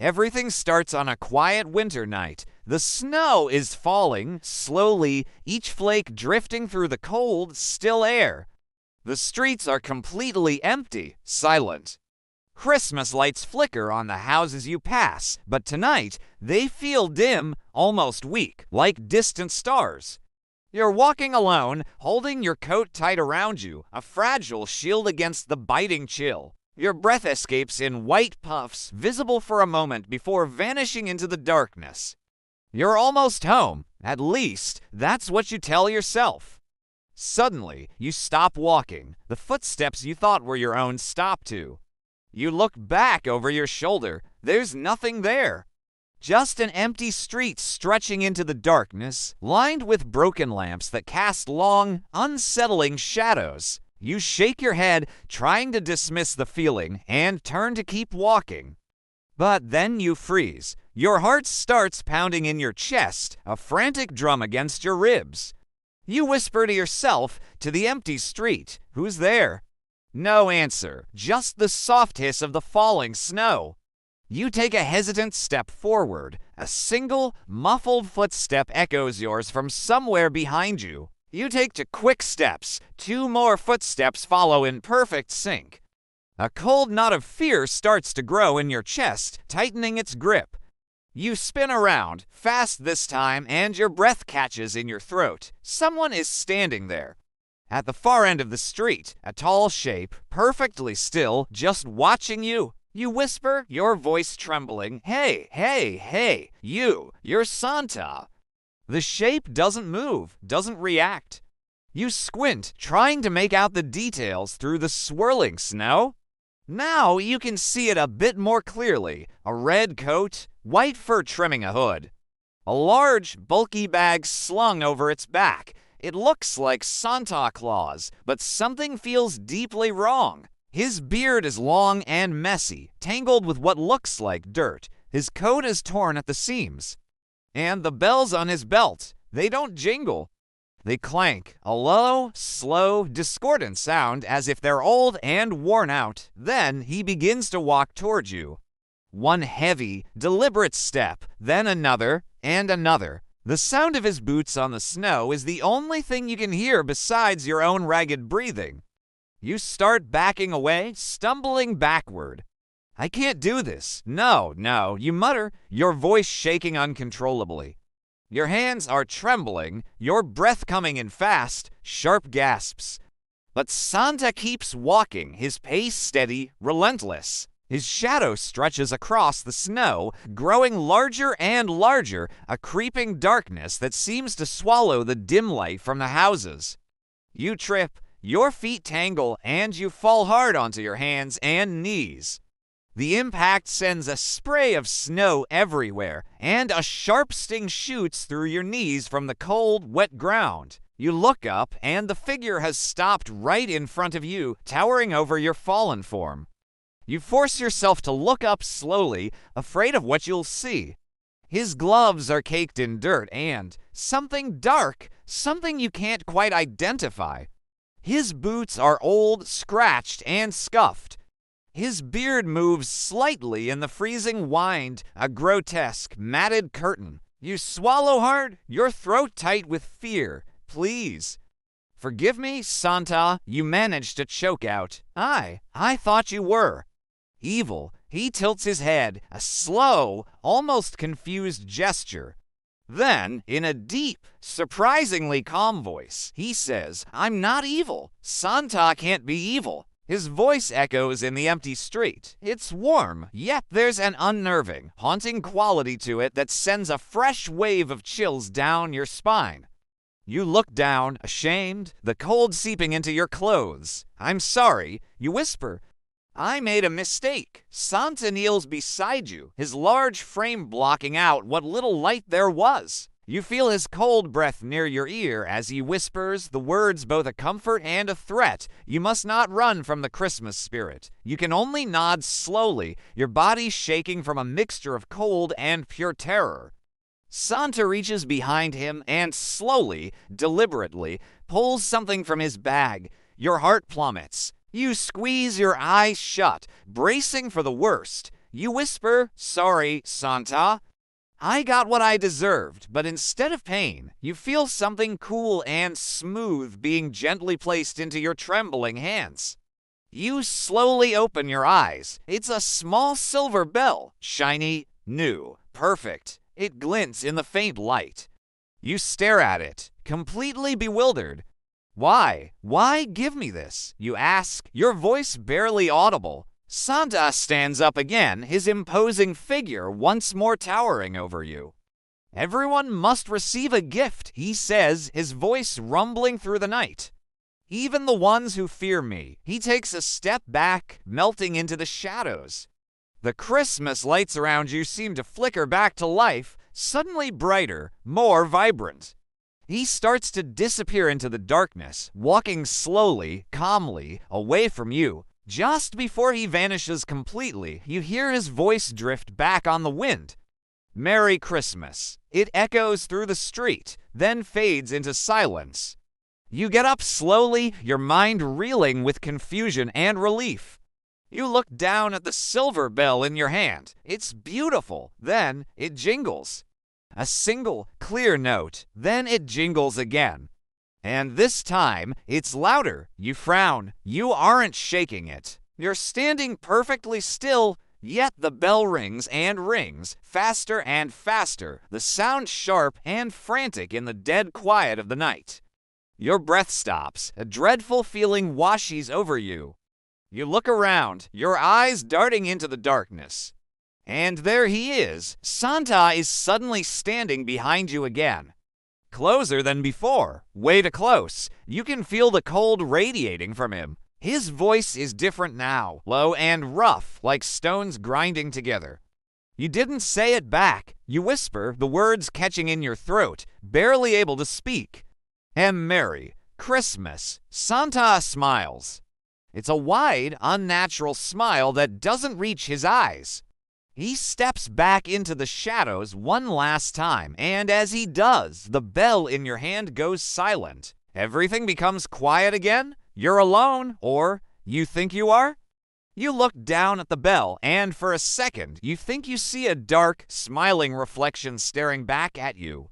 Everything starts on a quiet winter night. The snow is falling, slowly, each flake drifting through the cold, still air. The streets are completely empty, silent. Christmas lights flicker on the houses you pass, but tonight they feel dim, almost weak, like distant stars. You're walking alone, holding your coat tight around you, a fragile shield against the biting chill. Your breath escapes in white puffs, visible for a moment before vanishing into the darkness. You're almost home. At least, that's what you tell yourself. Suddenly, you stop walking. The footsteps you thought were your own stop too. You look back over your shoulder. There's nothing there. Just an empty street stretching into the darkness, lined with broken lamps that cast long, unsettling shadows. You shake your head, trying to dismiss the feeling, and turn to keep walking. But then you freeze. Your heart starts pounding in your chest, a frantic drum against your ribs. You whisper to yourself, to the empty street, "Who's there?" No answer, just the soft hiss of the falling snow. You take a hesitant step forward. A single, muffled footstep echoes yours from somewhere behind you. You take 2 quick steps. 2 more footsteps follow in perfect sync. A cold knot of fear starts to grow in your chest, tightening its grip. You spin around, fast this time, and your breath catches in your throat. Someone is standing there. At the far end of the street, a tall shape, perfectly still, just watching you. You whisper, your voice trembling, "Hey, hey, hey, you're Santa." The shape doesn't move, doesn't react. You squint, trying to make out the details through the swirling snow. Now you can see it a bit more clearly. A red coat, white fur trimming a hood. A large, bulky bag slung over its back. It looks like Santa Claus, but something feels deeply wrong. His beard is long and messy, tangled with what looks like dirt. His coat is torn at the seams. And the bells on his belt, they don't jingle. They clank, a low, slow, discordant sound as if they're old and worn out. Then he begins to walk toward you. One heavy, deliberate step, then another and another. The sound of his boots on the snow is the only thing you can hear besides your own ragged breathing. You start backing away, stumbling backward. "I can't do this. No, you mutter, your voice shaking uncontrollably. Your hands are trembling, your breath coming in fast, sharp gasps. But Santa keeps walking, his pace steady, relentless. His shadow stretches across the snow, growing larger and larger, a creeping darkness that seems to swallow the dim light from the houses. You trip, your feet tangle, and you fall hard onto your hands and knees. The impact sends a spray of snow everywhere, and a sharp sting shoots through your knees from the cold, wet ground. You look up, and the figure has stopped right in front of you, towering over your fallen form. You force yourself to look up slowly, afraid of what you'll see. His gloves are caked in dirt and something dark, something you can't quite identify. His boots are old, scratched, and scuffed. His beard moves slightly in the freezing wind, a grotesque, matted curtain. You swallow hard, your throat tight with fear. "Please." "Forgive me, Santa," you manage to choke out. I thought you were." Evil, he tilts his head, a slow, almost confused gesture. Then, in a deep, surprisingly calm voice, he says, "I'm not evil. Santa can't be evil." His voice echoes in the empty street. It's warm, yet there's an unnerving, haunting quality to it that sends a fresh wave of chills down your spine. You look down, ashamed, the cold seeping into your clothes. "I'm sorry," you whisper. "I made a mistake." Santa kneels beside you, his large frame blocking out what little light there was. You feel his cold breath near your ear as he whispers, the words both a comfort and a threat. You must not run from the Christmas spirit. You can only nod slowly, your body shaking from a mixture of cold and pure terror. Santa reaches behind him and slowly, deliberately, pulls something from his bag. Your heart plummets. You squeeze your eyes shut, bracing for the worst. You whisper, "Sorry, Santa. I got what I deserved," but instead of pain, you feel something cool and smooth being gently placed into your trembling hands. You slowly open your eyes. It's a small silver bell, shiny, new, perfect. It glints in the faint light. You stare at it, completely bewildered. "Why? Why give me this?" you ask, your voice barely audible. Santa stands up again, his imposing figure once more towering over you. "Everyone must receive a gift," he says, his voice rumbling through the night. "Even the ones who fear me." He takes a step back, melting into the shadows. The Christmas lights around you seem to flicker back to life, suddenly brighter, more vibrant. He starts to disappear into the darkness, walking slowly, calmly, away from you. Just before he vanishes completely, you hear his voice drift back on the wind. "Merry Christmas." It echoes through the street, then fades into silence. You get up slowly, your mind reeling with confusion and relief. You look down at the silver bell in your hand. It's beautiful. Then it jingles. A single, clear note. Then it jingles again. And this time, it's louder. You frown. You aren't shaking it. You're standing perfectly still, yet the bell rings and rings, faster and faster, the sound sharp and frantic in the dead quiet of the night. Your breath stops. A dreadful feeling washes over you. You look around, your eyes darting into the darkness. And there he is. Santa is suddenly standing behind you again. Closer than before. Way too close. You can feel the cold radiating from him. His voice is different now, low and rough, like stones grinding together. You didn't say it back. You whisper, the words catching in your throat, barely able to speak. "And Merry Christmas." Santa smiles. It's a wide, unnatural smile that doesn't reach his eyes. He steps back into the shadows one last time, and as he does, the bell in your hand goes silent. Everything becomes quiet again. You're alone, or you think you are. You look down at the bell, and for a second, you think you see a dark, smiling reflection staring back at you.